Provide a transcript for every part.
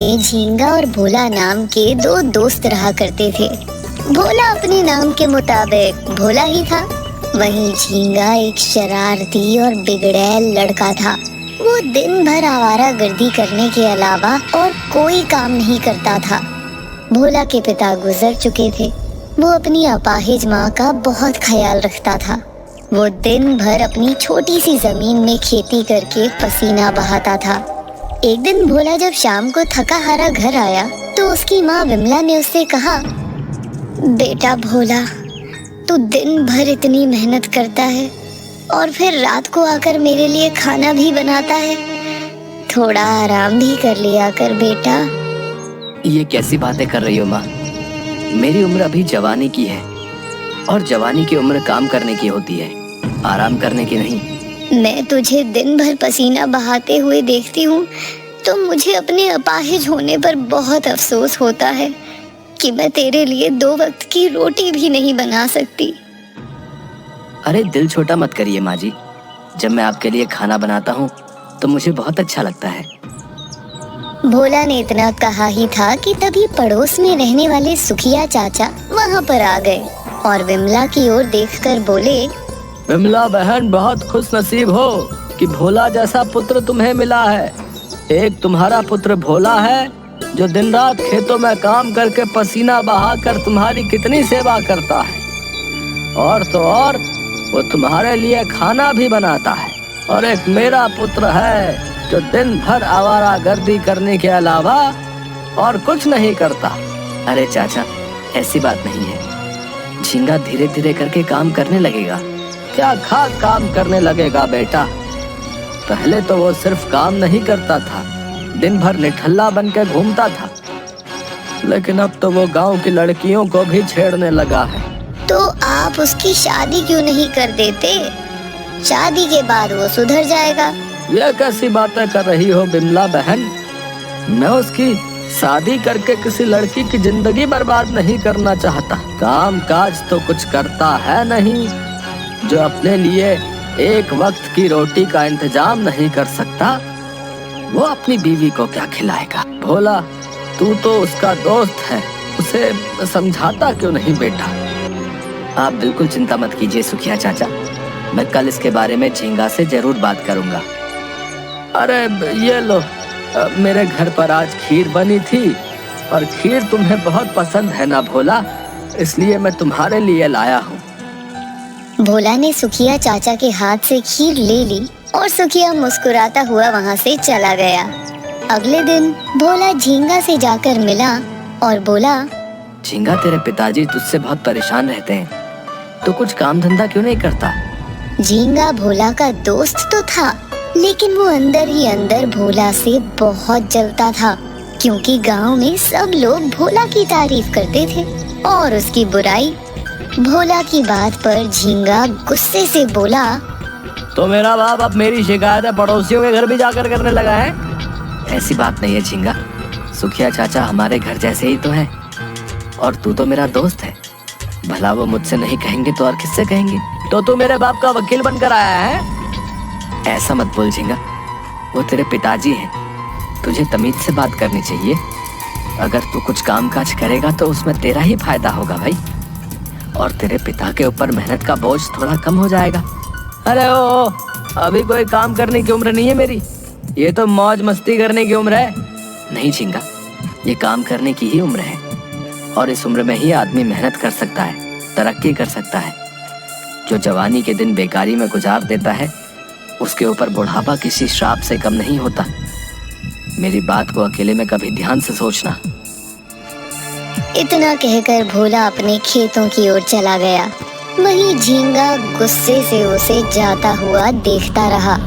झींगा और भोला नाम के दो दोस्त रहा करते थे। भोला अपने नाम के मुताबिक भोला ही था, वहीं झींगा एक शरारती और बिगड़ैल लड़का था। वो दिन भर आवारागर्दी करने के अलावा और कोई काम नहीं करता था। भोला के पिता गुजर चुके थे। वो अपनी अपाहिज माँ का बहुत ख्याल रखता था। वो दिन भर अपनी छोटी सी जमीन में खेती करके पसीना बहाता था। एक दिन भोला जब शाम को थका हारा घर आया तो उसकी माँ विमला ने उससे कहा, बेटा भोला, तू दिन भर इतनी मेहनत करता है और फिर रात को आकर मेरे लिए खाना भी बनाता है, थोड़ा आराम भी कर लिया कर बेटा। ये कैसी बातें कर रही हो माँ? मेरी उम्र अभी जवानी की है और जवानी की उम्र काम करने की होती है, आराम करने की नहीं। मैं तुझे दिन भर पसीना बहाते हुए देखती हूँ तो मुझे अपने अपाहिज होने पर बहुत अफसोस होता है कि मैं तेरे लिए 2 वक्त की रोटी भी नहीं बना सकती। अरे दिल छोटा मत करिए माँ जी, जब मैं आपके लिए खाना बनाता हूँ तो मुझे बहुत अच्छा लगता है। भोला ने इतना कहा ही था कि तभी पड़ोस में रहने वाले सुखिया चाचा वहाँ पर आ गए और विमला की ओर देखकर बोले, विमला बहन, बहुत खुश नसीब हो कि भोला जैसा पुत्र तुम्हें मिला है। एक तुम्हारा पुत्र भोला है जो दिन रात खेतों में काम करके पसीना बहाकर तुम्हारी कितनी सेवा करता है, और तो और वो तुम्हारे लिए खाना भी बनाता है। और एक मेरा पुत्र है जो दिन भर आवारागर्दी करने के अलावा और कुछ नहीं करता। अरे चाचा, ऐसी बात नहीं है। झींगा धीरे धीरे करके काम करने लगेगा। क्या खास काम करने लगेगा बेटा? पहले तो वो सिर्फ काम नहीं करता था, दिन भर निठल्ला बनकर घूमता था, लेकिन अब तो वो गांव की लड़कियों को भी छेड़ने लगा है। तो आप उसकी शादी क्यों नहीं कर देते? शादी के बाद वो सुधर जाएगा। ये कैसी बातें कर रही हो बिमला बहन? मैं उसकी शादी करके किसी लड़की की जिंदगी बर्बाद नहीं करना चाहता। काम काज तो कुछ करता है नहीं, जो अपने लिए एक वक्त की रोटी का इंतजाम नहीं कर सकता, वो अपनी बीवी को क्या खिलाएगा? भोला, तू तो उसका दोस्त है, उसे समझाता क्यों नहीं बेटा? आप बिल्कुल चिंता मत कीजिए सुखिया चाचा, मैं कल इसके बारे में झींगा से जरूर बात करूंगा। अरे ये लो, मेरे घर पर आज खीर बनी थी और खीर तुम्हें बहुत पसंद है ना भोला, इसलिए मैं तुम्हारे लिए लाया हूँ। भोला ने सुखिया चाचा के हाथ से खीर ले ली और सुखिया मुस्कुराता हुआ वहाँ से चला गया। अगले दिन भोला झींगा से जाकर मिला और बोला, झींगा, तेरे पिताजी तुझसे बहुत परेशान रहते हैं, तो कुछ काम धंधा क्यों नहीं करता? झींगा भोला का दोस्त तो था, लेकिन वो अंदर ही अंदर भोला से बहुत जलता था, क्योंकि गांव में सब लोग भोला की तारीफ करते थे और उसकी बुराई। भोला की बात पर झींगा गुस्से से बोला, तो मेरा बाप अब मेरी शिकायत पड़ोसियों के घर भी जाकर करने लगा है? ऐसी बात नहीं है झींगा, सुखिया चाचा हमारे घर जैसे ही तो है, और तू तो मेरा दोस्त है। भला वो मुझसे नहीं कहेंगे तो और किससे कहेंगे? तो तू मेरे बाप का वकील बनकर आया है? ऐसा मत बोल झींगा, वो तेरे पिताजी हैं, तुझे तमीज से बात करनी चाहिए। अगर तू कुछ काम काज करेगा तो उसमें तेरा ही फायदा होगा भाई, और तेरे पिता के ऊपर मेहनत का बोझ थोड़ा कम हो जाएगा। अरे ओ, अभी कोई काम करने की उम्र नहीं है मेरी, ये तो मौज मस्ती करने की उम्र है। नहीं झींगा, ये काम करने की ही उम्र है, और इस उम्र में ही आदमी मेहनत कर सकता है, तरक्की कर सकता है। जो जवानी के दिन बेकारी में गुजार देता है, उसके ऊपर बुढ़ापा किसी श्राप से कम नहीं होता। मेरी बात को अकेले में कभी ध्यान से सोचना। इतना कहकर भोला अपने खेतों की ओर चला गया। वहीं झींगा गुस्से से उसे जाता हुआ देखता रहा।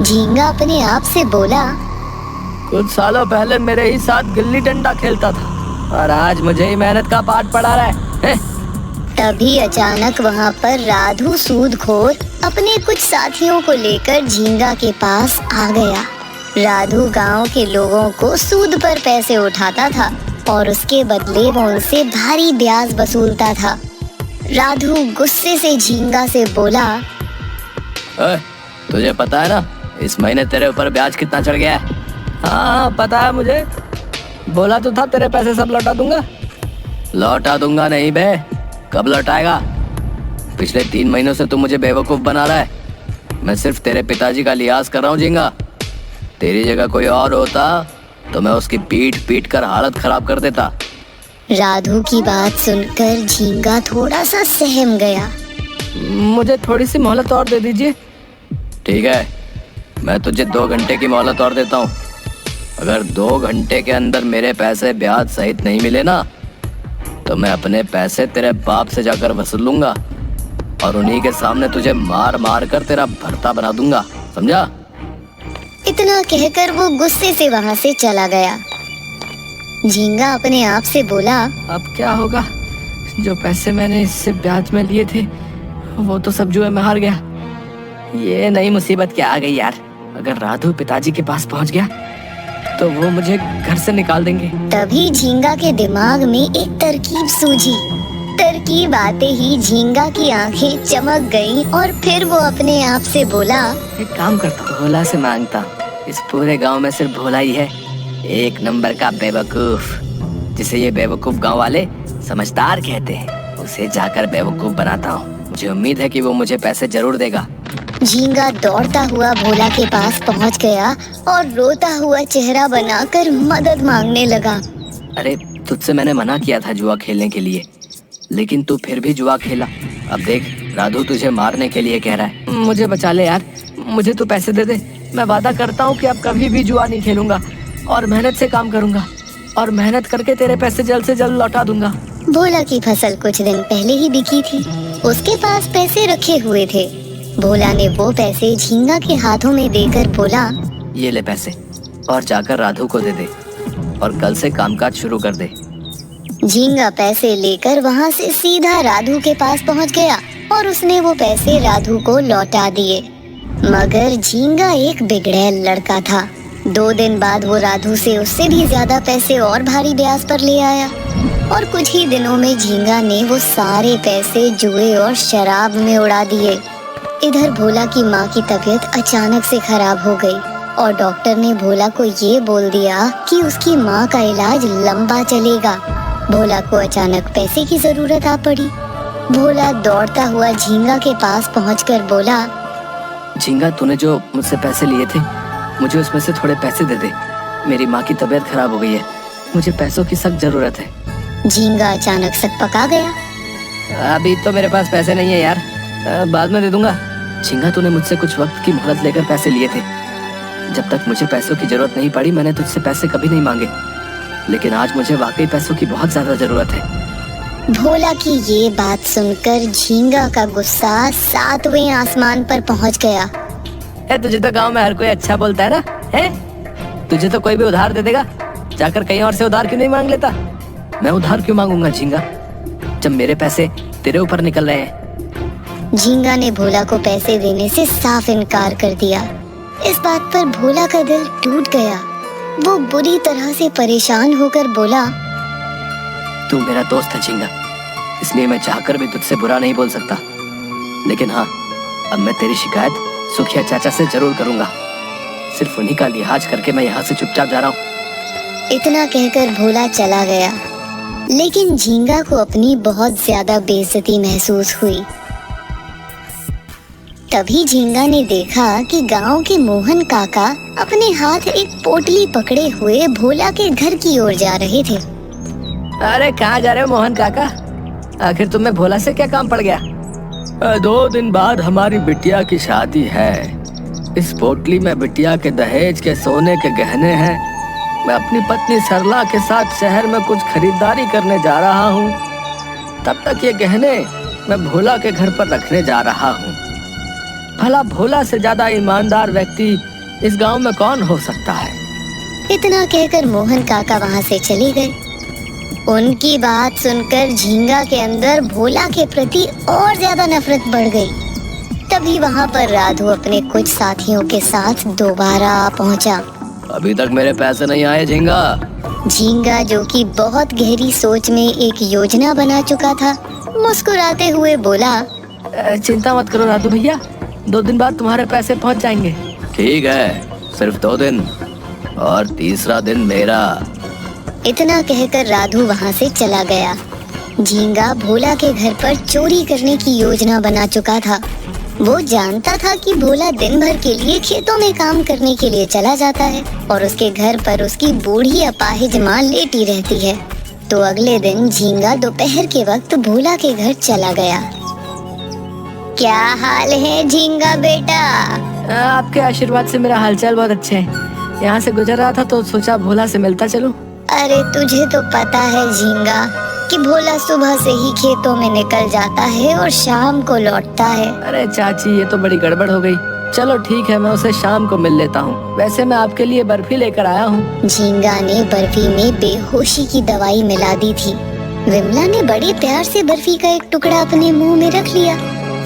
झींगा अपने आप से बोला, कुछ सालों पहले मेरे ही साथ गिल्ली डंडा खेलता था, और आज मुझे ही मेहनत का पाठ पढ़ा रहा है। तभी अचानक वहाँ पर राधू सूदखोर अपने कुछ साथियों को लेकर झींगा के पास आ गया। राधू गांव के लोगों को सूद पर पैसे उठाता था और उसके बदले वो उनसे भारी ब्याज वसूलता था। राधू गुस्से से झींगा से बोला, तुझे पता है ना इस महीने तेरे ऊपर ब्याज कितना चढ़ गया है? हाँ पता है मुझे। बोला तो था तेरे पैसे सब लौटा दूंगा। लौटा दूंगा नहीं बे, कब लौटाएगा? पिछले 3 महीनों से तू मुझे बेवकूफ बना रहा है। मैं सिर्फ तेरे पिताजी का लिहाज कर रहा हूँ झींगा। तेरी जगह कोई और होता तो मैं उसकी पीट पीट कर हालत खराब कर देता। राधु की बात सुनकर झींगा थोड़ा सा सहम गया। मुझे थोड़ी सी मोहलत और दे दीजिए। ठीक है, मैं तुझे 2 घंटे की मोहलत और देता हूँ। अगर 2 घंटे के अंदर मेरे पैसे ब्याज सहित नहीं मिले ना, तो मैं अपने पैसे तेरे बाप से जाकर वसूल लूंगा और उन्हीं के सामने तुझे मार मार कर तेरा भर्ता बना दूंगा, समझा? इतना कहकर वो गुस्से से वहां से चला गया। झींगा अपने आप से बोला, अब क्या होगा? जो पैसे मैंने इससे ब्याज में लिए थे वो तो सब जुए में हार गया। ये नई मुसीबत क्या आ गई यार। अगर राधु पिताजी के पास पहुंच गया तो वो मुझे घर से निकाल देंगे। तभी झींगा के दिमाग में एक तरकीब सूझी। तरकीब आते ही झींगा की आंखें चमक गईं और फिर वो अपने आप से बोला, एक काम करता हूँ, भोला से मांगता। इस पूरे गांव में सिर्फ भोला ही है, 1 नंबर का बेवकूफ, जिसे ये बेवकूफ गांव वाले समझदार कहते हैं। उसे जाकर बेवकूफ बनाता हूँ। मुझे उम्मीद है कि वो मुझे पैसे जरूर देगा। झींगा दौड़ता हुआ भोला के पास पहुंच गया और रोता हुआ चेहरा बनाकर मदद मांगने लगा। अरे तुझसे मैंने मना किया था जुआ खेलने के लिए, लेकिन तू फिर भी जुआ खेला। अब देख, राधु तुझे मारने के लिए कह रहा है। मुझे बचा ले यार, मुझे तू पैसे दे दे। मैं वादा करता हूँ कि अब कभी भी जुआ नहीं खेलूंगा और मेहनत से काम करूंगा और मेहनत करके तेरे पैसे जल्द से जल्द लौटा दूंगा। भोला की फसल कुछ दिन पहले ही बिकी थी। उसके पास पैसे रखे हुए थे। भोला ने वो पैसे झींगा के हाथों में देकर बोला, ये ले पैसे और जाकर राधु को दे दे और कल से कामकाज शुरू कर दे। झींगा पैसे लेकर वहाँ से सीधा राधु के पास पहुँच गया और उसने वो पैसे राधु को लौटा दिए। मगर झींगा एक बिगड़ैल लड़का था। 2 दिन बाद वो राधु से उससे भी ज्यादा पैसे और भारी ब्याज पर ले आया और कुछ ही दिनों में झींगा ने वो सारे पैसे जुए और शराब में उड़ा दिए। इधर भोला की माँ की तबीयत अचानक से खराब हो गई और डॉक्टर ने भोला को ये बोल दिया कि उसकी माँ का इलाज लंबा चलेगा। भोला को अचानक पैसे की जरूरत आ पड़ी। भोला दौड़ता हुआ झींगा के पास पहुंचकर बोला, झींगा, तूने जो मुझसे पैसे लिए थे, मुझे उसमें से थोड़े पैसे दे दे। मेरी माँ की तबीयत खराब हो गई है, मुझे पैसों की सख्त जरूरत है। झींगा अचानक सकपका गया। अभी तो मेरे पास पैसे नहीं है यार, बाद में दे दूंगा। झींगा, तूने मुझसे कुछ वक्त की मोहलत लेकर पैसे लिए थे। जब तक मुझे पैसों की जरूरत नहीं पड़ी मैंने तुझसे पैसे कभी नहीं मांगे, लेकिन आज मुझे वाकई पैसों की बहुत ज्यादा जरूरत है। भोला की ये बात सुनकर झींगा का गुस्सा 7वें आसमान पर पहुंच गया। तुझे तो गांव में हर कोई अच्छा बोलता है ना, है? तुझे तो कोई भी उधार दे देगा, जाकर कहीं और से उधार क्यों नहीं मांग लेता? मैं उधार क्यों मांगूंगा झींगा, जब मेरे पैसे तेरे ऊपर निकल रहे हैं। झींगा ने भोला को पैसे देने से साफ इनकार कर दिया। इस बात पर भोला का दिल टूट गया। वो बुरी तरह से परेशान होकर बोला, तू मेरा दोस्त है झींगा, इसलिए मैं चाहकर भी तुझसे बुरा नहीं बोल सकता। लेकिन हाँ, अब मैं तेरी शिकायत सुखिया चाचा से जरूर करूंगा। सिर्फ उन्हीं का लिहाज करके मैं यहाँ से चुपचाप जा रहा हूँ। इतना कहकर भोला चला गया, लेकिन झींगा को अपनी बहुत ज्यादा बेइज्जती महसूस हुई। तभी झींगा ने देखा कि गांव के मोहन काका अपने हाथ एक पोटली पकड़े हुए भोला के घर की ओर जा रहे थे। अरे कहाँ जा रहे हो मोहन काका? आखिर तुम्हें भोला से क्या काम पड़ गया? 2 दिन बाद हमारी बिटिया की शादी है। इस पोटली में बिटिया के दहेज के सोने के गहने हैं। मैं अपनी पत्नी सरला के साथ शहर में कुछ खरीदारी करने जा रहा हूँ। तब तक ये गहने मैं भोला के घर पर रखने जा रहा हूँ। भला भोला से ज्यादा ईमानदार व्यक्ति इस गांव में कौन हो सकता है? इतना कहकर मोहन काका वहाँ से चले गए। उनकी बात सुनकर झींगा के अंदर भोला के प्रति और ज्यादा नफरत बढ़ गई। तभी वहाँ पर राधु अपने कुछ साथियों के साथ दोबारा आ पहुँचा। अभी तक मेरे पैसे नहीं आए झींगा। झींगा, जो कि बहुत गहरी सोच में एक योजना बना चुका था, मुस्कुराते हुए बोला, चिंता मत करो राधु भैया, 2 दिन बाद तुम्हारे पैसे पहुंच जाएंगे। ठीक है, सिर्फ 2 दिन और तीसरा दिन मेरा। इतना कहकर राधू वहाँ से चला गया। झींगा भोला के घर पर चोरी करने की योजना बना चुका था। वो जानता था कि भोला दिन भर के लिए खेतों में काम करने के लिए चला जाता है और उसके घर पर उसकी बूढ़ी अपाहिज माँ लेटी रहती है। तो अगले दिन झींगा दोपहर के वक्त भोला के घर चला गया। क्या हाल है झींगा बेटा? आपके आशीर्वाद से मेरा हालचाल बहुत अच्छा है। यहाँ से गुजर रहा था तो सोचा भोला से मिलता चलूं। अरे तुझे तो पता है झींगा कि भोला सुबह से ही खेतों में निकल जाता है और शाम को लौटता है। अरे चाची, ये तो बड़ी गड़बड़ हो गई। चलो ठीक है, मैं उसे शाम को मिल लेता हूँ। वैसे मैं आपके लिए बर्फी लेकर आया हूँ। झींगा ने बर्फी में बेहोशी की दवाई मिला दी थी। विमला ने बड़े प्यार से बर्फी का एक टुकड़ा अपने मुंह में रख लिया,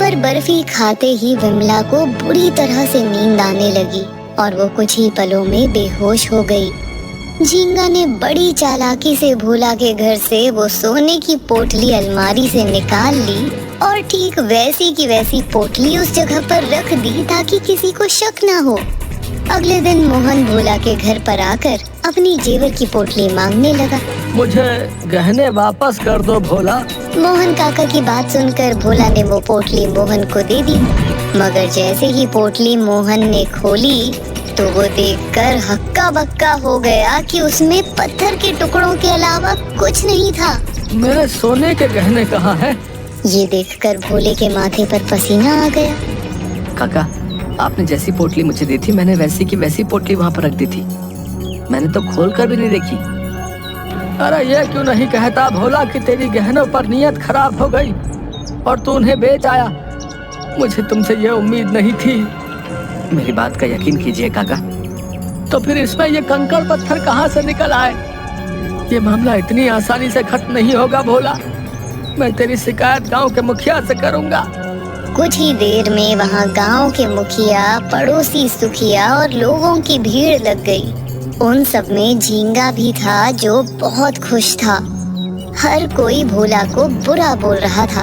पर बर्फी खाते ही विमला को बुरी तरह से नींद आने लगी और वो कुछ ही पलों में बेहोश हो गई। झींगा ने बड़ी चालाकी से भोला के घर से वो सोने की पोटली अलमारी से निकाल ली और ठीक वैसी की वैसी पोटली उस जगह पर रख दी ताकि किसी को शक ना हो। अगले दिन मोहन भोला के घर पर आकर अपनी जेवर की पोटली मांगने लगा। मुझे गहने वापस कर दो भोला। मोहन काका की बात सुनकर भोला ने वो पोटली मोहन को दे दी, मगर जैसे ही पोटली मोहन ने खोली तो वो देखकर हक्का बक्का हो गया कि उसमें पत्थर के टुकड़ों के अलावा कुछ नहीं था। मेरे सोने के गहने कहाँ हैं? ये देखकर भोले के माथे पर पसीना आ गया। काका, आपने जैसी पोटली मुझे दी थी मैंने वैसी की वैसी पोटली वहाँ पर रख दी थी। मैंने तो खोल कर भी नहीं देखी। अरे ये क्यों नहीं कहता भोला कि तेरी गहनों पर नियत खराब हो गई और तू उन्हें बेच आया? मुझे तुमसे ये उम्मीद नहीं थी। मेरी बात का यकीन कीजिए काका। तो फिर इसमें ये कंकड़ पत्थर कहाँ से निकल आए? ये मामला इतनी आसानी से खत्म नहीं होगा भोला। मैं तेरी शिकायत गांव के मुखिया से करूंगा। कुछ ही देर में वहाँ गांव के मुखिया, पड़ोसी सुखिया और लोगों की भीड़ लग गई। उन सब में झींगा भी था जो बहुत खुश था। हर कोई भोला को बुरा बोल रहा था।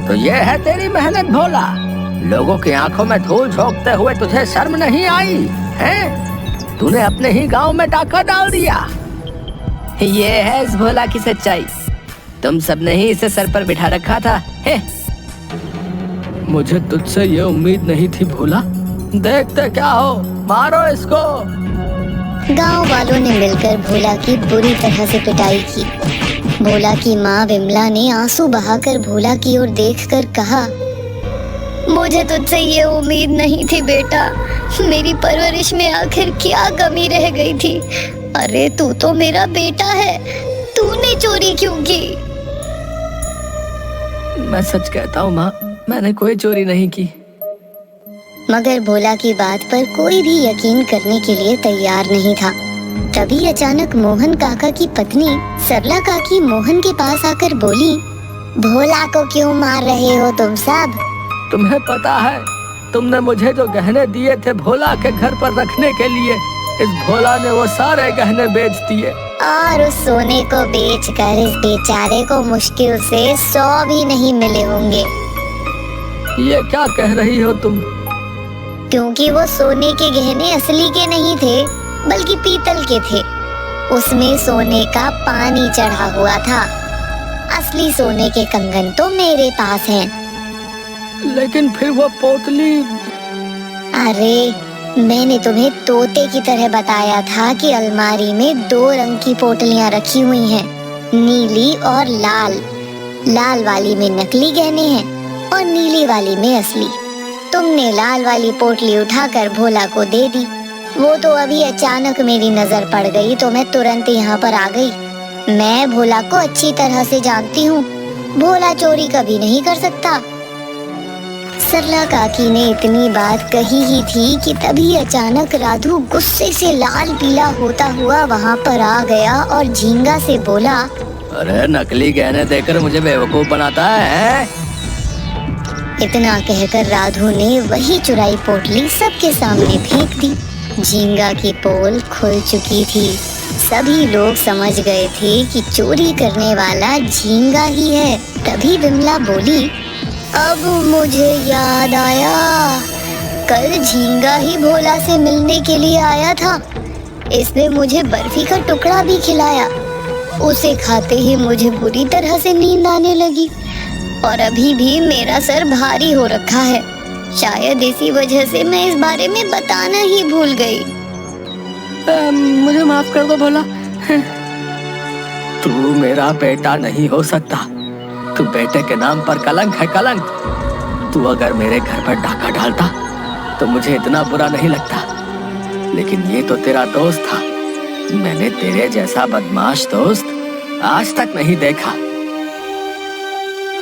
तो ये है तेरी मेहनत भोला? लोगों की आंखों में धूल झोंकते हुए तुझे शर्म नहीं आई हैं? तूने अपने ही गांव में डाका डाल दिया। ये है इस भोला की सच्चाई। तुम सबने ही इसे सर पर बिठा रखा था। मुझे तुझसे ये उम्मीद नहीं थी भोला। देखते क्या हो, मारो इसको। गांव वालों ने मिलकर भोला की बुरी तरह से पिटाई की। भोला की माँ विमला ने आंसू बहाकर भोला की ओर देखकर कहा, मुझे तुझसे ये उम्मीद नहीं थी बेटा। मेरी परवरिश में आखिर क्या कमी रह गई थी? अरे तू तो मेरा बेटा है, तूने चोरी क्यों की? मैं सच कहता हूँ माँ, मैंने कोई चोरी नहीं की। मगर भोला की बात पर कोई भी यकीन करने के लिए तैयार नहीं था। तभी अचानक मोहन काका की पत्नी सरला काकी मोहन के पास आकर बोली, भोला को क्यों मार रहे हो तुम सब? तुम्हें पता है, तुमने मुझे जो गहने दिए थे भोला के घर पर रखने के लिए, इस भोला ने वो सारे गहने बेच दिए। और उस सोने को बेचकर इस बेचारे को मुश्किल से 100 भी नहीं मिले होंगे। ये क्या कह रही हो तुम? क्योंकि वो सोने के गहने असली के नहीं थे, बल्कि पीतल के थे। उसमें सोने का पानी चढ़ा हुआ था। असली सोने के कंगन तो मेरे पास हैं। लेकिन फिर वो पोटली? अरे मैंने तुम्हें तोते की तरह बताया था कि अलमारी में 2 रंग की पोटलियां रखी हुई हैं, नीली और लाल। लाल वाली में नकली गहने हैं और नीली वाली में असली। तुमने लाल वाली पोटली उठाकर भोला को दे दी। वो तो अभी अचानक मेरी नजर पड़ गई तो मैं तुरंत यहाँ पर आ गई। मैं भोला को अच्छी तरह से जानती हूँ। भोला चोरी कभी नहीं कर सकता। सरला काकी ने इतनी बात कही ही थी कि तभी अचानक राधू गुस्से से लाल पीला होता हुआ वहाँ पर आ गया और झींगा से बोला, अरे नकली गहने देकर मुझे बेवकूफ बनाता है? इतना कहकर राधू ने वही चुराई पोटली सबके सामने फेंक दी। झींगा की पोल खुल चुकी थी। सभी लोग समझ गए थे कि चोरी करने वाला झींगा ही है। तभी विमला बोली, अब मुझे याद आया, कल झींगा ही भोला से मिलने के लिए आया था। इसने मुझे बर्फी का टुकड़ा भी खिलाया। उसे खाते ही मुझे बुरी तरह से नींद आने लगी और अभी भी मेरा सर भारी हो रखा है। शायद इसी वजह से मैं इस बारे में बताना ही भूल गई। मुझे माफ कर दो भोला। तू मेरा बेटा नहीं हो सकता। तू बेटे के नाम पर कलंक है, कलंक। तू अगर मेरे घर पर डाका डालता तो मुझे इतना बुरा नहीं लगता, लेकिन ये तो तेरा दोस्त था। मैंने तेरे जैसा बदमाश दोस्त आज तक नहीं देखा।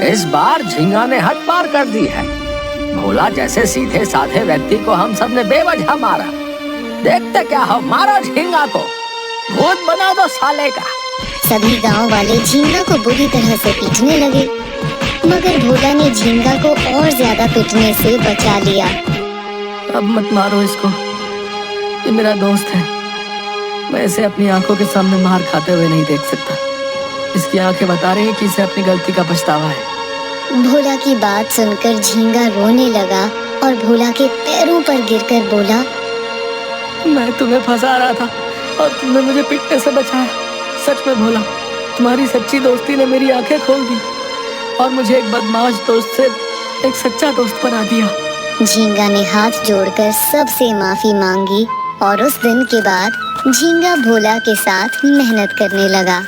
इस बार झींगा ने हद पार कर दी है। भोला जैसे सीधे साधे व्यक्ति को हम सब ने बेवजह मारा। देखते क्या हो, मारो झींगा को, भूत बना दो साले का। सभी गांव वाले झींगा को बुरी तरह से पीटने लगे, मगर भोला ने झींगा को और ज्यादा पीटने से बचा लिया। अब मत मारो इसको, ये मेरा दोस्त है। मैं इसे अपनी आंखों के सामने मार खाते हुए नहीं देख सकता। इसकी आंखें बता रही हैं कि इसे अपनी गलती का पछतावा है। भोला की बात सुनकर झींगा रोने लगा और भोला के पैरों पर गिरकर बोला, मैं तुम्हें फंसा रहा था और तुमने मुझे पिटने से बचाया। सच में भोला, तुम्हारी सच्ची दोस्ती ने मेरी आंखें खोल दी और मुझे एक बदमाश दोस्त से एक सच्चा दोस्त बना दिया। झींगा ने हाथ जोड़कर सबसे माफी मांगी और उस दिन के बाद झींगा भोला के साथ मेहनत करने लगा।